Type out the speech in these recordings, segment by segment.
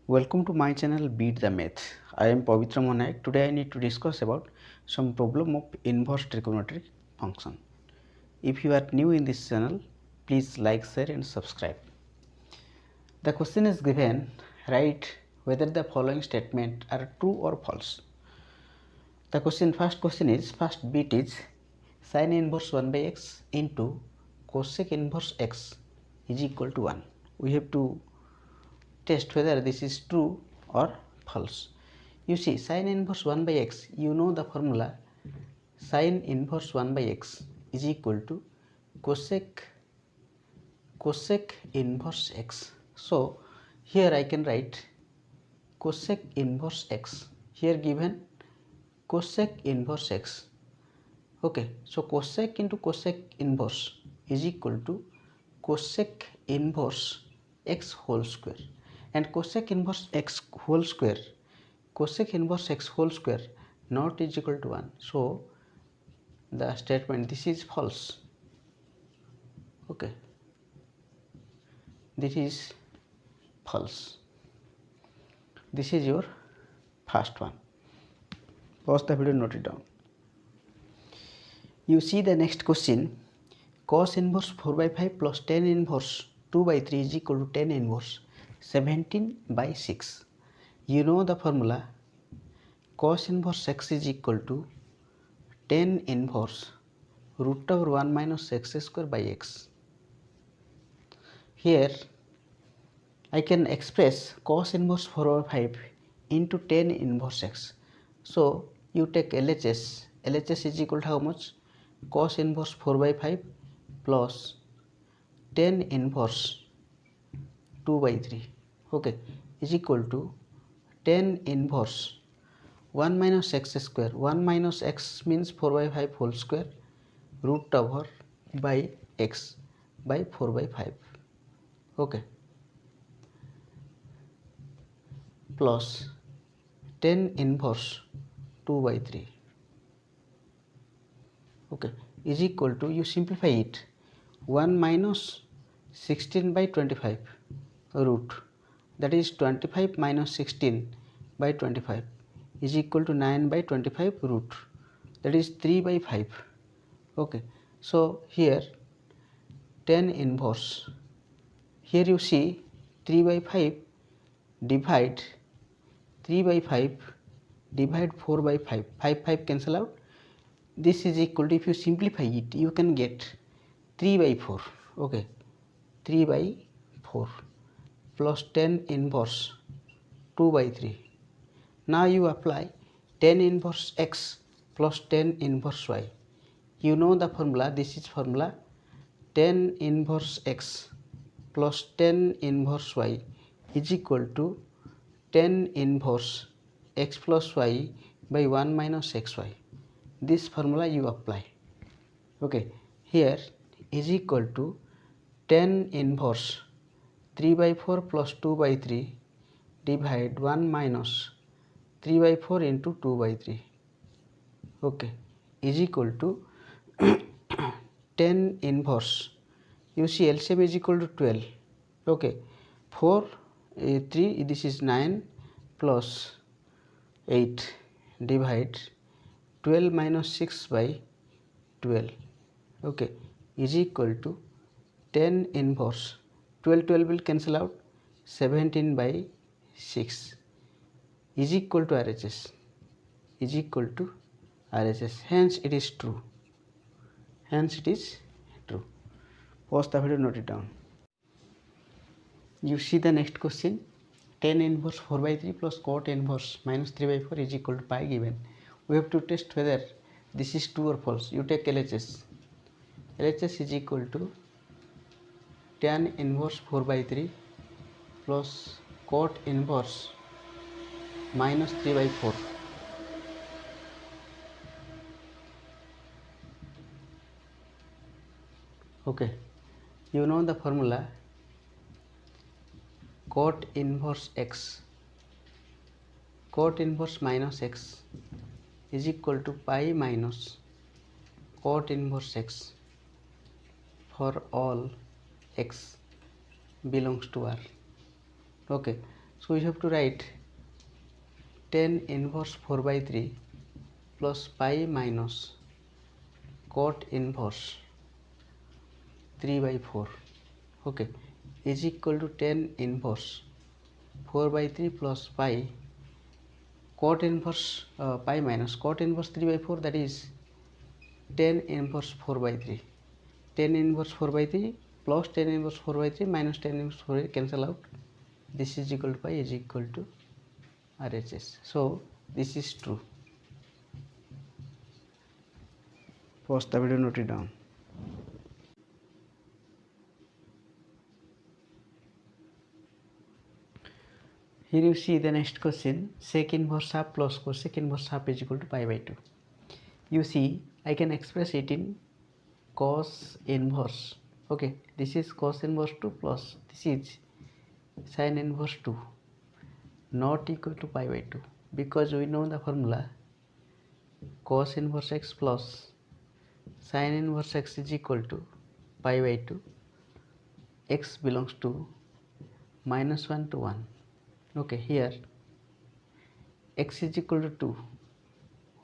Welcome to my channel Beat the Math. I am Pavitra Monaik. Today I need to discuss about some problem of inverse trigonometric function. If you are new in this channel, please like, share and subscribe. The question is given, write whether the following statement are true or false. The first bit is sin inverse 1 by x into cosec inverse x is equal to 1. We have to test whether this is true or false. You see, sin inverse 1 by x, you know the formula. Sin inverse 1 by x is equal to cosec inverse x. So here I can write cosec inverse x, here given cosec inverse x. Okay, so cosec into cosec inverse is equal to cosec inverse x whole square, and cosec inverse x whole square not is equal to 1. So the statement this is false. Okay, this is false. This is your first one. Pause the video, note it down. You see the next question. Cos inverse 4 by 5 plus tan inverse 2 by 3 is equal to tan inverse 17 by 6. You know the formula. Cos inverse x is equal to tan inverse root over 1 minus x square by x. Here I can express cos inverse 4 over 5 into tan inverse x. So you take LHS. LHS is equal to how much? Cos inverse 4 by 5 plus tan inverse 2 by 3. Okay, is equal to tan inverse 1 minus x square. 1 minus x means 4 by 5 whole square root over by x by 4 by 5. Okay, plus tan inverse 2 by 3. Okay, is equal to, you simplify it, 1 minus 16 by 25 root, that is 25 minus 16 by 25 is equal to 9 by 25 root, that is 3 by 5. Okay, so here tan inverse, here you see 3 by 5 divide 3 by 5 divide 4 by 5, 5 cancel out. This is equal to, if you simplify it, you can get 3 by 4. Okay, 3 by 4 plus tan inverse 2 by 3. Now you apply tan inverse x plus tan inverse y. You know the formula. This is formula. Tan inverse x plus tan inverse y is equal to tan inverse x plus y by 1 minus xy. This formula you apply. Okay, here is equal to tan inverse 3 by 4 plus 2 by 3 divide 1 minus 3 by 4 into 2 by 3. Okay, is equal to tan inverse, you see LCM is equal to 12. Okay, 4 3, this is 9 plus 8 divide 12 minus 6 by 12. Okay, is equal to tan inverse 12 will cancel out, 17 by 6 is equal to RHS, is equal to RHS. Hence it is true. Hence it is true. Pause the video, note it down. You see the next question. Tan inverse 4 by 3 plus cot inverse minus 3 by 4 is equal to pi given. We have to test whether this is true or false. You take LHS. LHS is equal to tan inverse 4 by 3 plus cot inverse minus 3 by 4. Okay, you know the formula. Cot inverse x, cot inverse minus x is equal to pi minus cot inverse x for all x belongs to R. Okay, So we have to write tan inverse 4 by 3 plus pi minus cot inverse 3 by 4, okay, is equal to tan inverse 4 by 3 plus pi cot inverse pi minus cot inverse 3 by 4, that is tan inverse 4 by 3. Tan inverse 4 by 3 plus tan inverse 4 by 3 minus tan inverse 4 by 3 cancel out. This is equal to pi is equal to RHS. So this is true. Pause the video, note it down. Here you see the next question, sec inverse half plus cosec inverse half is equal to pi by 2. You see, I can express it in cos inverse. Okay, this is cos inverse 2 plus this is sin inverse 2 not equal to pi by 2, because we know the formula cos inverse x plus sin inverse x is equal to pi by 2. X belongs to minus 1 to 1. Okay, here x is equal to 2,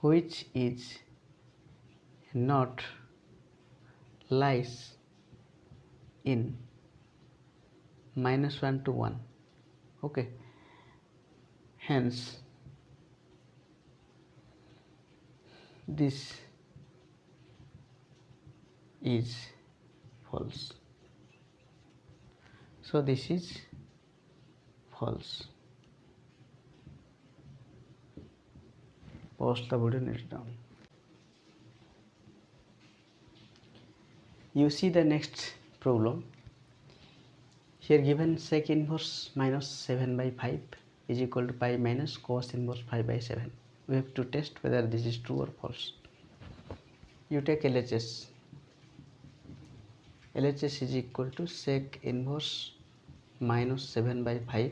which is not lies in minus 1 to 1. Okay, hence this is false. So this is false. Pause the video, note down. You see the next problem. Here given sec inverse minus 7 by 5 is equal to pi minus cos inverse 5 by 7. We have to test whether this is true or false. You take LHS. LHS is equal to sec inverse minus 7 by 5.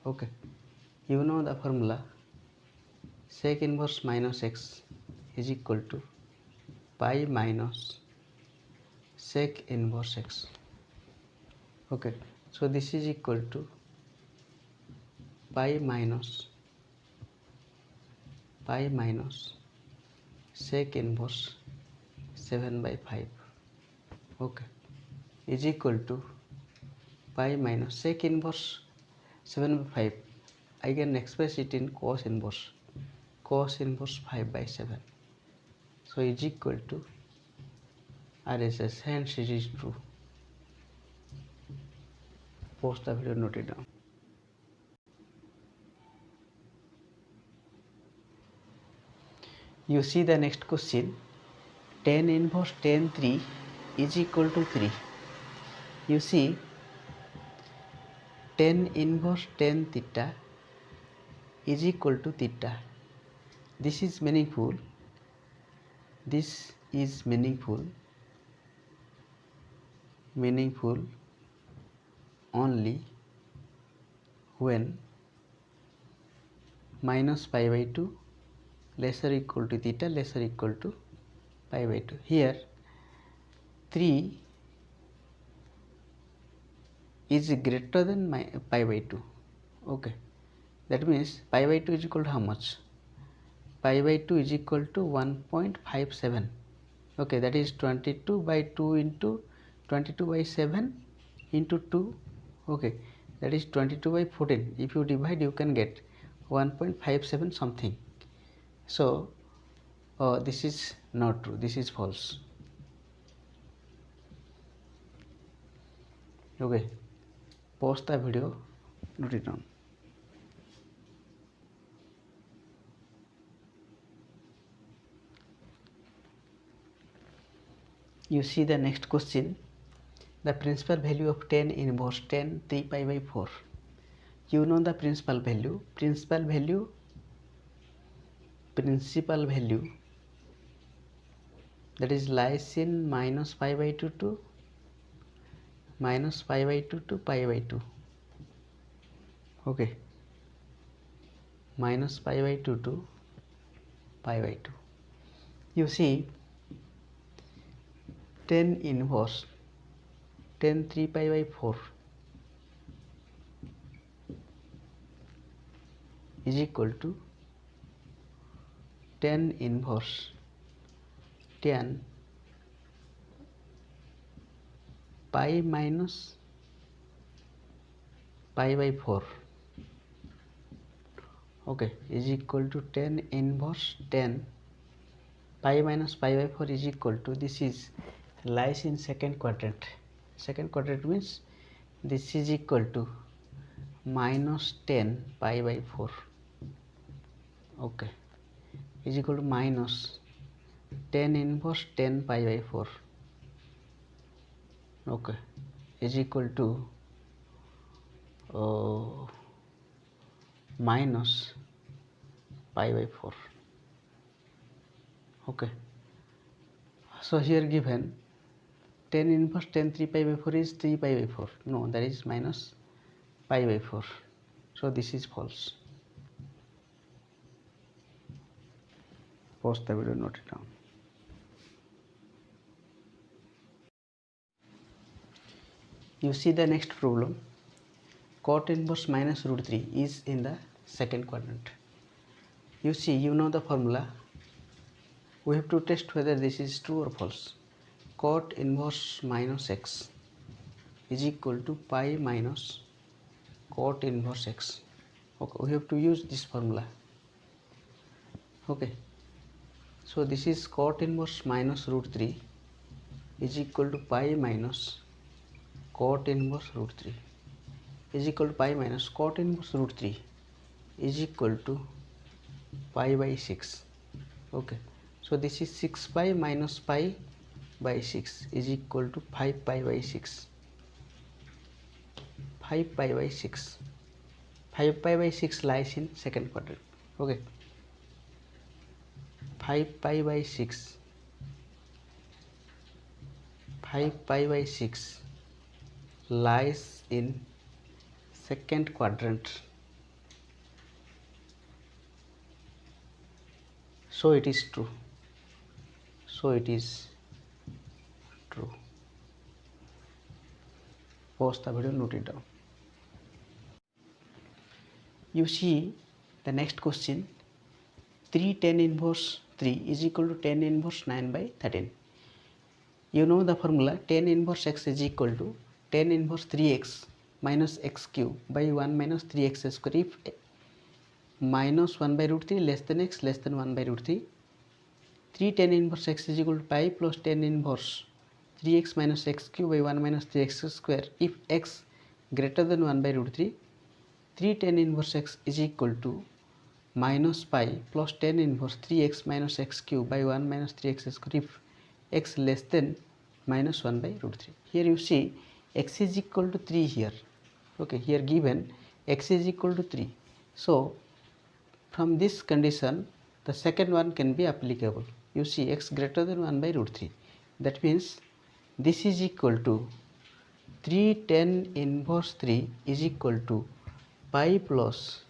Okay, you know the formula sec inverse minus x is equal to pi minus sec inverse x. Okay, so this is equal to pi minus sec inverse 7 by 5. Okay, is equal to pi minus sec inverse 7 by 5. I can express it in cos inverse 5 by 7. So is equal to RHS, hence it is true. Pause the video, note it down. You see the next question, tan inverse tan 3 is equal to 3. You see, tan inverse tan theta is equal to theta. This is meaningful. This is meaningful only when minus pi by 2 lesser equal to theta lesser equal to pi by 2. Here 3 is greater than pi by 2. Okay, that means pi by 2 is equal to how much? Pi by 2 is equal to 1.57. Okay, that is 22 by 2 into 22 by 7 into 2. Okay, that is 22 by 14. If you divide, you can get 1.57 something. So this is not true, this is false. Okay, pause the video, note it down. You see the next question, the principal value of tan inverse tan 3 pi by 4. You know the principal value that is lies in minus pi by 2 to minus pi by 2 to pi by 2. Okay, minus pi by 2 to pi by 2. You see, tan inverse tan 3 pi by 4 is equal to tan inverse tan pi minus pi by 4, okay, is equal to tan inverse tan pi minus pi by 4 is equal to, this is lies in second quadrant. Second quadrant means this is equal to minus 10 pi by 4, okay, is equal to minus tan inverse 10 pi by 4, okay, is equal to minus pi by 4, okay. So here given tan inverse tan 3 pi by 4 is 3 pi by 4, no, that is minus pi by 4, so this is false. Pause the video, note it down. You see the next problem, cot inverse minus root 3 is in the second quadrant. You see, you know the formula, we have to test whether this is true or false. Cot inverse minus x is equal to pi minus cot inverse x, okay, we have to use this formula, okay. So this is cot inverse minus root 3 is equal to pi minus cot inverse root 3 is equal to pi minus cot inverse root 3 is equal to pi by 6, okay. So this is 6 pi minus pi by 6 is equal to 5 pi by 6, 5 pi by 6, 5 pi by 6 lies in second quadrant, okay. 5 pi by 6, 5 pi by 6 lies in second quadrant, so it is true, so it is true. Pause the video, note it down. You see the next question, 3 tan inverse 3 is equal to tan inverse 9 by 13. You know the formula, tan inverse x is equal to tan inverse 3x minus x cube by 1 minus 3x square. If minus 1 by root 3 less than x less than 1 by root 3, 3 tan inverse x is equal to pi plus tan inverse 3x minus x cube by 1 minus 3x square. If x greater than 1 by root 3, 3 tan inverse x is equal to minus pi plus tan inverse 3x minus x cube by 1 minus 3x square if x less than minus 1 by root 3. Here you see x is equal to 3 here, okay, here given x is equal to 3. So from this condition the second one can be applicable. You see x greater than 1 by root 3, that means this is equal to 3 tan inverse 3 is equal to pi plus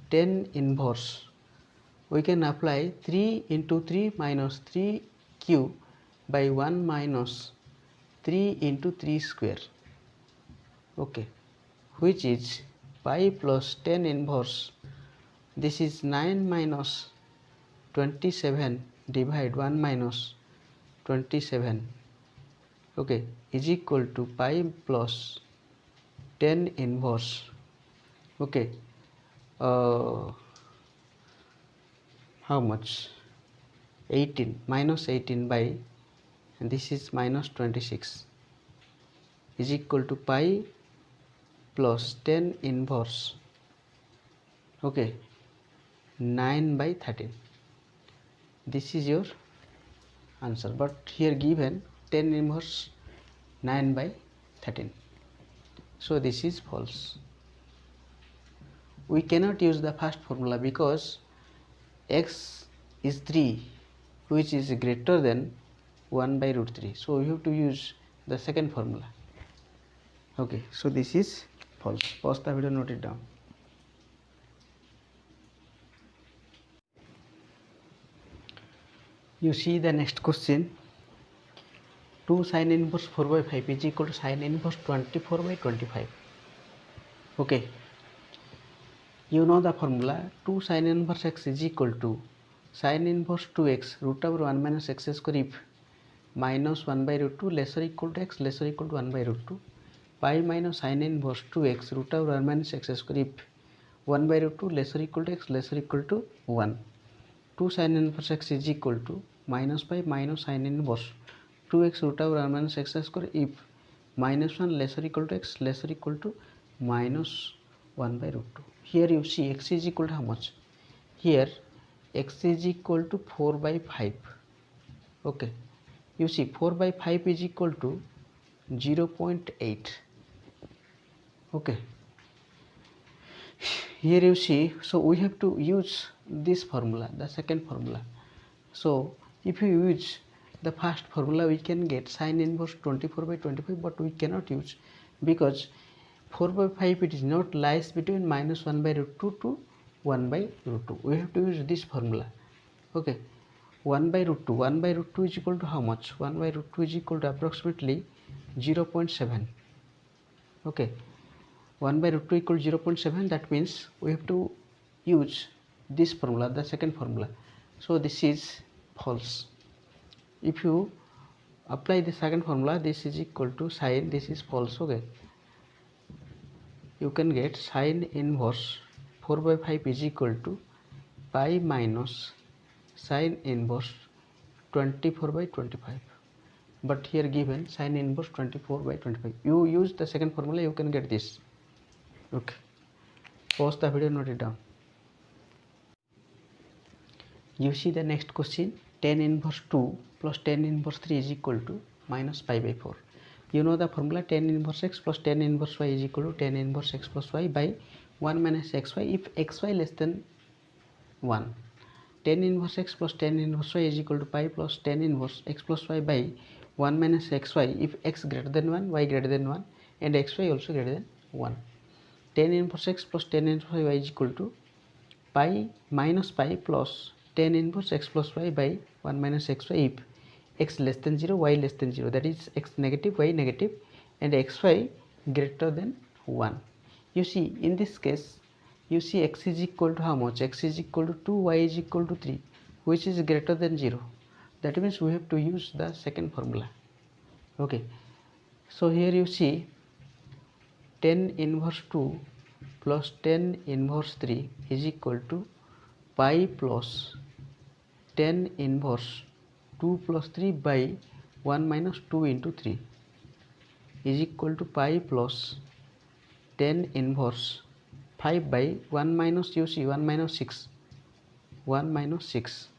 tan inverse, we can apply 3 into 3 minus 3 cube by 1 minus 3 into 3 square, okay, which is pi plus tan inverse, this is 9 minus 27 divide 1 minus 27, okay, is equal to pi plus tan inverse, okay, how much, 18 minus 18 by, and this is minus 26 is equal to pi plus tan inverse, okay, 9 by 13. This is your answer, but here given tan inverse 9 by 13, so this is false. We cannot use the first formula because x is 3 which is greater than 1 by root 3, so we have to use the second formula, okay, so this is false. Pause the video, note it down. You see the next question, 2 sin inverse 4 by 5 is equal to sin inverse 24 by 25, okay. You know the formula 2 sin inverse x is equal to sin inverse 2x root over 1 minus x square if minus 1 by root 2 lesser equal to x lesser equal to 1 by root 2 pi minus sin inverse 2x root over 1 minus x square if 1 by root 2 lesser equal to x lesser equal to 1. 2 sin inverse x is equal to minus pi minus sin inverse 2x root over 1 minus x square if minus 1 lesser equal to x lesser equal to minus 1 by root 2. Here you see x is equal to how much? Here x is equal to 4 by 5. Okay, you see 4 by 5 is equal to 0.8. okay, here you see, so we have to use this formula, the second formula. So if you use the first formula, we can get sin inverse 24 by 25, but we cannot use because 4 by 5 it is not lies between minus 1 by root 2 to 1 by root 2. We have to use this formula. Okay, 1 by root 2, 1 by root 2 is equal to how much? 1 by root 2 is equal to approximately 0.7. okay, 1 by root 2 equal to 0.7. that means we have to use this formula, the second formula. So this is false. If you apply the second formula, this is equal to sin, this is false. Okay, you can get sin inverse 4 by 5 is equal to pi minus sin inverse 24 by 25, but here given sin inverse 24 by 25. You use the second formula, you can get this. Okay, pause the video, note it down. You see the next question, tan inverse 2 plus tan inverse 3 is equal to minus pi by 4. You know the formula tan inverse x plus tan inverse y is equal to tan inverse x plus y by 1 minus xy if xy less than 1. Tan inverse x plus tan inverse y is equal to pi plus tan inverse x plus y by 1 minus xy if x greater than 1, y greater than 1 and xy also greater than 1. Tan inverse x plus tan inverse y is equal to pi minus pi plus tan inverse x plus y by 1 minus xy if x less than 0, y less than 0, that is x negative, y negative and xy greater than 1. You see in this case, you see x is equal to how much? X is equal to 2, y is equal to 3, which is greater than 0. That means we have to use the second formula. Okay, so here you see tan inverse 2 plus tan inverse 3 is equal to pi plus tan inverse 2 plus 3 by 1 minus 2 into 3 is equal to pi plus tan inverse 5 by 1 minus, you see 1 minus 6, 1 minus 6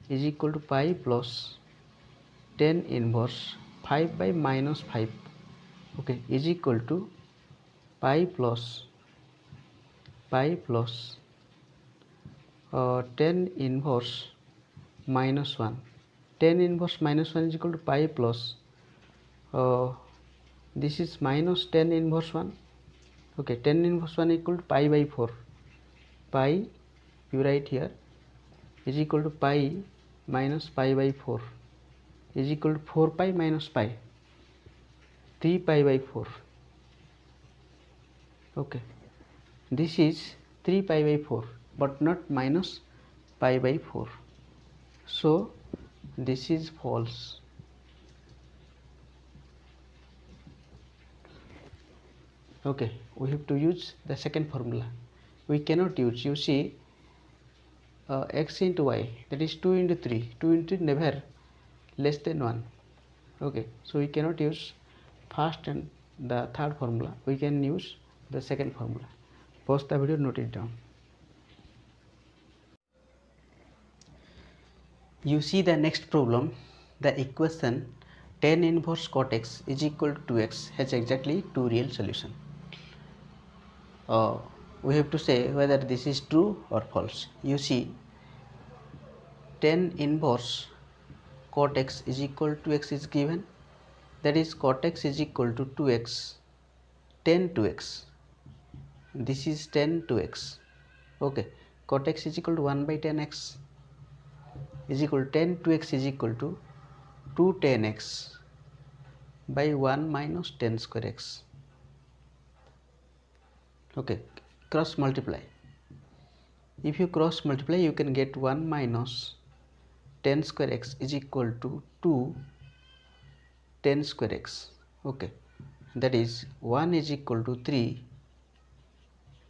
is equal to pi plus tan inverse 5 by minus 5, okay, is equal to pi plus tan inverse minus 1. Tan inverse minus 1 is equal to pi plus this is minus tan inverse 1. Okay, tan inverse 1 equal to pi by 4. Pi, you write here, is equal to pi minus pi by 4 is equal to 4 pi minus pi, 3 pi by 4. Okay, this is 3 pi by 4 but not minus pi by 4. So this is false. Okay, we have to use the second formula. We cannot use, you see, x into y, that is 2 into 3, 2 into never less than 1. Okay, so we cannot use first and the third formula, we can use the second formula. Pause the video, note it down. You see the next problem, the equation tan inverse cot x is equal to 2x has exactly two real solutions. We have to say whether this is true or false. You see, tan inverse cot x is equal to x is given, that is cot x is equal to 2x tan 2x. This is tan 2x. Okay, cot x is equal to 1 by tan x is equal to tan 2x is equal to 2 tan x by 1 minus tan square x. Okay, cross multiply. if you cross multiply, you can get 1 minus 10 square x is equal to 2 10 square x. Okay, that is 1 is equal to 3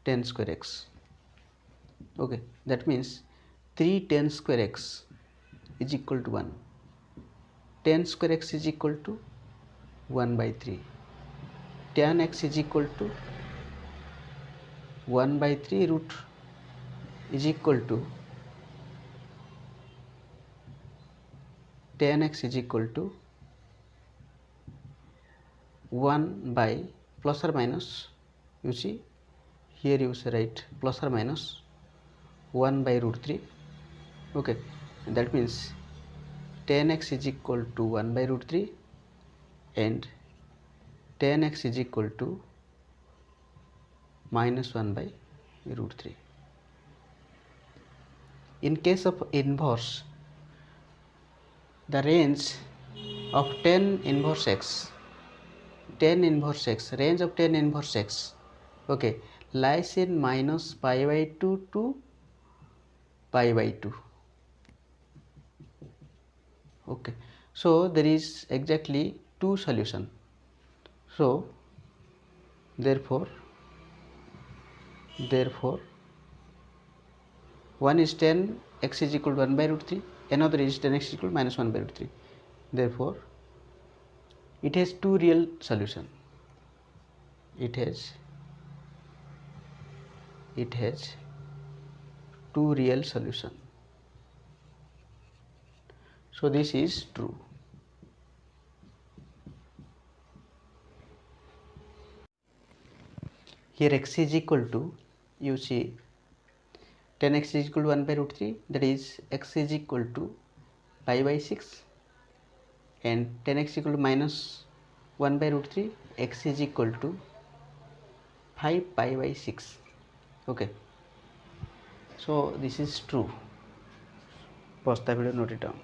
10 square x. Okay, that means 3 10 square x is equal to 1. 10 square x is equal to 1 by 3. Tan x is equal to 1 by 3 root is equal to tan x is equal to 1 by plus or minus, you see here you say write plus or minus 1 by root 3. Okay, and that means tan x is equal to 1 by root 3 and tan x is equal to minus 1 by root 3. In case of inverse, the range of tan inverse x, range of tan inverse x, okay, lies in minus pi by 2 to pi by 2. Okay, so there is exactly two solution. So therefore one is tan x is equal to 1 by root 3, another is tan x is equal to minus 1 by root 3. Therefore it has two real solution. It has two real solution. So this is true. Here x is equal to, you see tan x is equal to 1 by root 3, that is x is equal to pi by 6, and tan x is equal to minus 1 by root 3, x is equal to 5 pi by 6. Okay, so this is true. Pause the video, note it down.